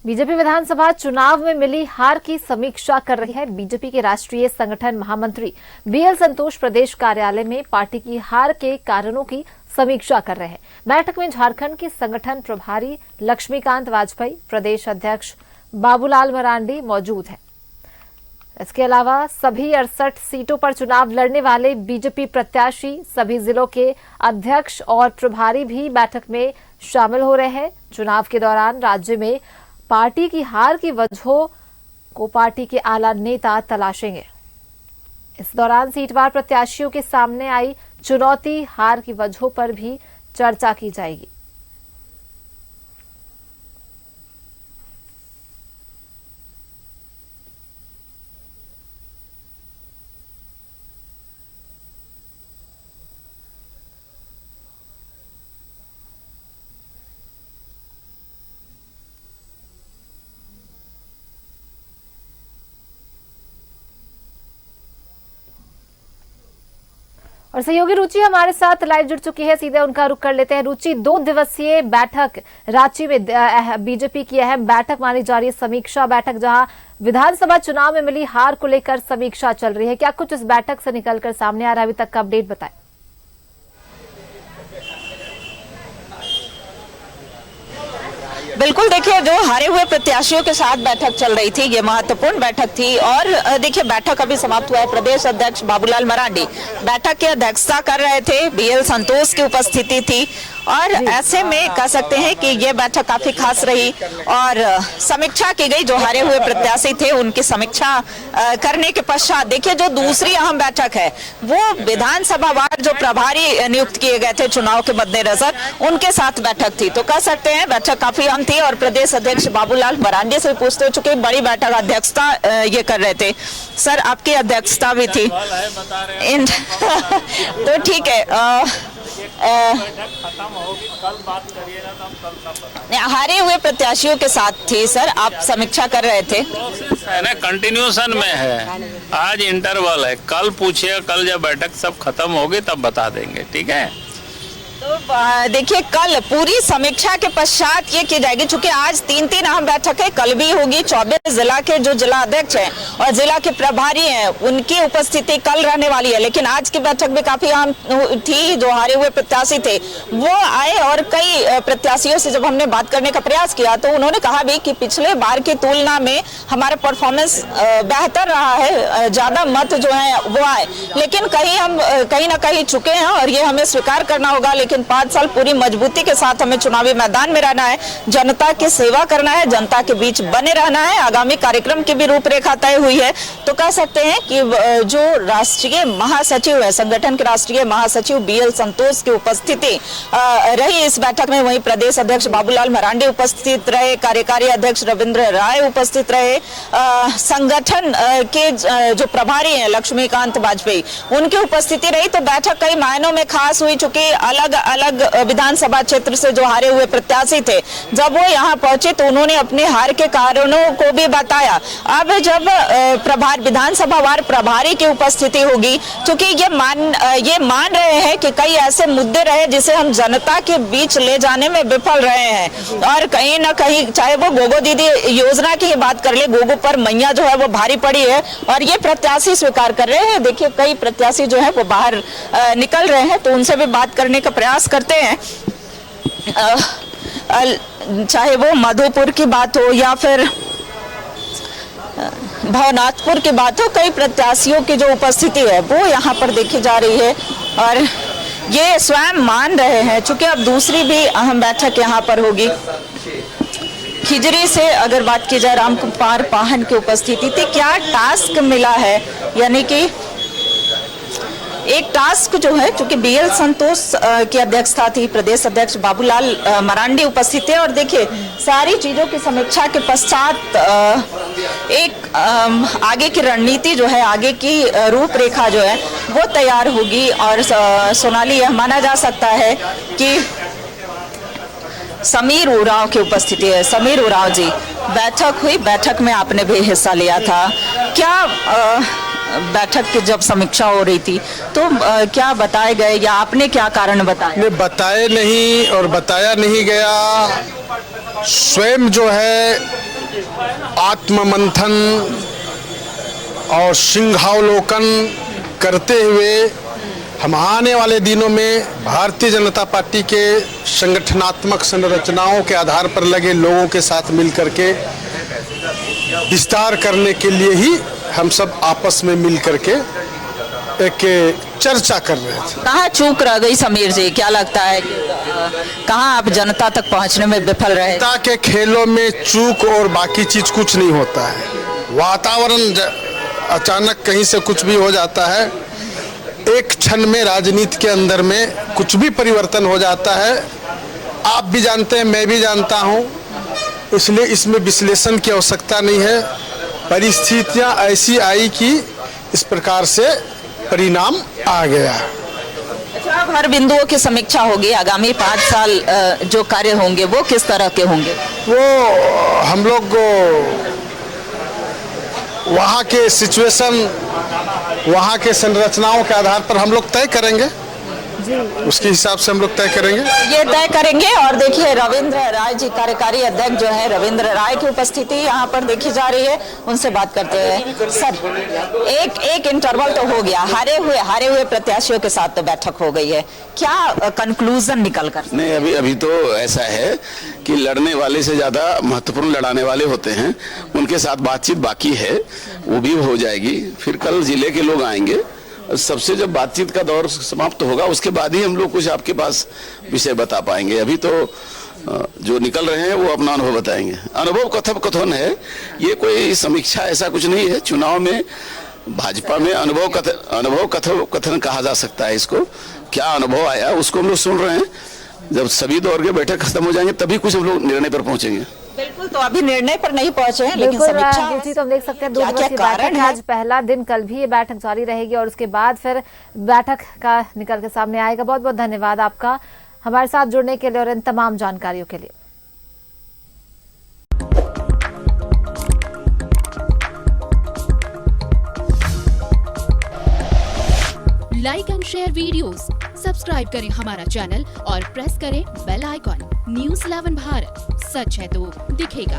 BJP विधानसभा चुनाव में मिली हार की समीक्षा कर रही है। बीजेपी के राष्ट्रीय संगठन महामंत्री बीएल संतोष प्रदेश कार्यालय में पार्टी की हार के कारणों की समीक्षा कर रहे हैं। बैठक में झारखंड के संगठन प्रभारी लक्ष्मीकांत वाजपेयी, प्रदेश अध्यक्ष बाबूलाल मरांडी मौजूद हैं। इसके अलावा सभी 68 सीटों पर चुनाव लड़ने वाले बीजेपी प्रत्याशी, सभी जिलों के अध्यक्ष और प्रभारी भी बैठक में शामिल हो रहे हैं। चुनाव के दौरान राज्य में पार्टी की हार की वजहों को पार्टी के आला नेता तलाशेंगे। इस दौरान सीटवार प्रत्याशियों के सामने आई चुनौती, हार की वजहों पर भी चर्चा की जाएगी। और सहयोगी रुचि हमारे साथ लाइव जुड़ चुकी है, सीधे उनका रुख कर लेते हैं। रुचि, 2 दिवसीय बैठक रांची में बीजेपी की अहम बैठक मानी जा रही है, समीक्षा बैठक, जहां विधानसभा चुनाव में मिली हार को लेकर समीक्षा चल रही है। क्या कुछ इस बैठक से निकलकर सामने आ रहा है, अभी तक का अपडेट बताएं। बिल्कुल, देखिए, जो हारे हुए प्रत्याशियों के साथ बैठक चल रही थी, ये महत्वपूर्ण बैठक थी। और देखिए, बैठक अभी समाप्त हुआ है। प्रदेश अध्यक्ष बाबूलाल मरांडी बैठक की अध्यक्षता कर रहे थे, बीएल संतोष की उपस्थिति थी और ऐसे में कह सकते हैं कि ये बैठक काफी खास रही और समीक्षा की गई। जो हारे हुए प्रत्याशी थे उनकी समीक्षा करने के पश्चात देखिए, जो दूसरी अहम बैठक है वो विधानसभा वार जो प्रभारी नियुक्त किए गए थे चुनाव के मद्देनजर, उनके साथ बैठक थी। तो कह सकते हैं बैठक काफी अहम थी और प्रदेश अध्यक्ष बाबूलाल मरांडी से पूछते चुके बड़ी बैठक अध्यक्षता ये कर रहे थे। सर, आपकी अध्यक्षता भी थी तो ठीक है, खत्म होगी, कल बात करिएगा तो हम कल का बता। हारे हुए प्रत्याशियों के साथ थी सर, आप समीक्षा कर रहे थे। प्रोसेस है ना, कंटिन्यूशन में है। आज इंटरवल है, कल पूछिएगा, कल जब बैठक सब खत्म होगी तब बता देंगे, ठीक है। तो देखिए, कल पूरी समीक्षा के पश्चात ये की जाएगी, चूंकि आज 3 अहम बैठक है, कल भी होगी। 24 जिला के जो जिला अध्यक्ष हैं और जिला के प्रभारी हैं उनकी उपस्थिति कल रहने वाली है। लेकिन आज की बैठक भी काफी अहम थी। जो हारे हुए प्रत्याशी थे वो आए और कई प्रत्याशियों से जब हमने बात करने का प्रयास किया तो उन्होंने कहा भी कि पिछले बार की तुलना में हमारा परफॉर्मेंस बेहतर रहा है, ज्यादा मत जो है वो आए, लेकिन कहीं ना कहीं चुके हैं और ये हमें स्वीकार करना होगा। लेकिन 5 साल पूरी मजबूती के साथ हमें चुनावी मैदान में रहना है, जनता की सेवा करना है, जनता के बीच बने रहना है। आगामी कार्यक्रम की भी रूपरेखा तय हुई है। तो कह सकते हैं कि जो राष्ट्रीय महासचिव है, संगठन के राष्ट्रीय महासचिव बीएल संतोष की उपस्थिति रही इस बैठक में। वहीं प्रदेश अध्यक्ष बाबूलाल मरांडी उपस्थित रहे, कार्यकारी अध्यक्ष रविंद्र राय उपस्थित रहे, संगठन के जो प्रभारी हैं लक्ष्मीकांत वाजपेयी, उनकी उपस्थिति रही। तो बैठक कई मायनों में खास हुई, चूंकि अलग अलग विधानसभा क्षेत्र से जो हारे हुए प्रत्याशी थे जब वो यहाँ पहुंचे तो उन्होंने अपने हार के कारणों को भी बताया। अब जब विधानसभा वार प्रभारी की उपस्थिति होगी, क्योंकि ये मान रहे हैं कि कई ऐसे मुद्दे रहे जिसे हम जनता के बीच ले जाने में विफल रहे हैं और कहीं ना कहीं, चाहे वो गोगो दीदी योजना की बात कर ले, गोगो पर मैया जो है वो भारी पड़ी है और ये प्रत्याशी स्वीकार कर रहे हैं। देखिए, कई प्रत्याशी जो है वो बाहर निकल रहे हैं, तो उनसे भी बात करने का प्रयास करते हैं। चाहे वो मधुपुर की बात हो या फिर भवनाथपुर की बात हो, कई प्रत्याशियों की जो उपस्थिति है वो यहाँ पर देखी जा रही है और ये स्वयं मान रहे हैं, चूंकि अब दूसरी भी अहम बैठक यहाँ पर होगी। खिजरी से अगर बात की जाए, रामकुमार पाहन की उपस्थिति थी। क्या टास्क मिला है, यानी कि एक टास्क जो है, क्योंकि बीएल संतोष की अध्यक्षता थी, प्रदेश अध्यक्ष बाबूलाल मरांडी उपस्थित थे और देखिए सारी चीजों की समीक्षा के पश्चात एक आगे की रणनीति जो है, आगे की रूपरेखा जो है वो तैयार होगी। और सोनाली, यह माना जा सकता है कि समीर उरांव की उपस्थिति है। समीर उरांव जी, बैठक हुई, बैठक में आपने भी हिस्सा लिया था। क्या बैठक की जब समीक्षा हो रही थी तो क्या बताए गए या आपने क्या कारण बताया? बताए नहीं और बताया नहीं गया स्वयं जो है आत्ममंथन और सिंहावलोकन करते हुए हम आने वाले दिनों में भारतीय जनता पार्टी के संगठनात्मक संरचनाओं के आधार पर लगे लोगों के साथ मिलकर के विस्तार करने के लिए ही हम सब आपस में मिल करके एक चर्चा कर रहे थे। कहाँ चूक रह गई समीर जी, क्या लगता है कहाँ आप जनता तक पहुँचने में विफल रहे? जनता के खेलों में चूक और बाकी चीज कुछ नहीं होता है। वातावरण अचानक कहीं से कुछ भी हो जाता है, एक क्षण में राजनीति के अंदर में कुछ भी परिवर्तन हो जाता है। आप भी जानते हैं, मैं भी जानता हूं, इसलिए इसमें विश्लेषण की आवश्यकता नहीं है। परिस्थितियां ऐसी आई कि इस प्रकार से परिणाम आ गया। अच्छा, अब हर बिंदुओं की समीक्षा होगी। आगामी 5 साल जो कार्य होंगे वो किस तरह के होंगे? वो हम लोग वहाँ के सिचुएशन, वहाँ के संरचनाओं के आधार पर हम लोग तय करेंगे जी, उसके हिसाब से हम लोग तय करेंगे। ये तय करेंगे। और देखिए रविंद्र राय जी, कार्यकारी अध्यक्ष जो है रविंद्र राय की उपस्थिति यहाँ पर देखी जा रही है, उनसे बात करते हैं। सर, एक इंटरवल तो हो गया, हारे हुए प्रत्याशियों के साथ तो बैठक हो गई है, क्या कंक्लूजन निकल कर? नहीं, अभी तो ऐसा है कि लड़ने वाले से ज्यादा महत्वपूर्ण लड़ाने वाले होते हैं, उनके साथ बातचीत बाकी है, वो भी हो जाएगी। फिर कल जिले के लोग आएंगे, सबसे जब बातचीत का दौर समाप्त होगा उसके बाद ही हम लोग कुछ आपके पास विषय बता पाएंगे। अभी तो जो निकल रहे हैं वो अपना अनुभव बताएंगे। अनुभव कथन है, ये कोई समीक्षा ऐसा कुछ नहीं है। चुनाव में भाजपा में अनुभव कथन कहा जा सकता है इसको। क्या अनुभव आया उसको हम लोग सुन रहे हैं। जब सभी दौर के बैठक खत्म हो जाएंगे तभी कुछ हम लोग निर्णय पर पहुंचेंगे। बिल्कुल, तो अभी निर्णय पर नहीं पहुंचे हैं, लेकिन समीक्षा तो हम देख सकते हैं 2 दिवसीय बैठक आज पहला दिन, कल भी ये बैठक जारी रहेगी और उसके बाद फिर बैठक का निकल के सामने आएगा। बहुत बहुत धन्यवाद आपका हमारे साथ जुड़ने के लिए और इन तमाम जानकारियों के लिए। Like and share videos, subscribe करें हमारा चैनल और प्रेस करें बेल आइकॉन। न्यूज़ 11 भारत, सच है तो दिखेगा।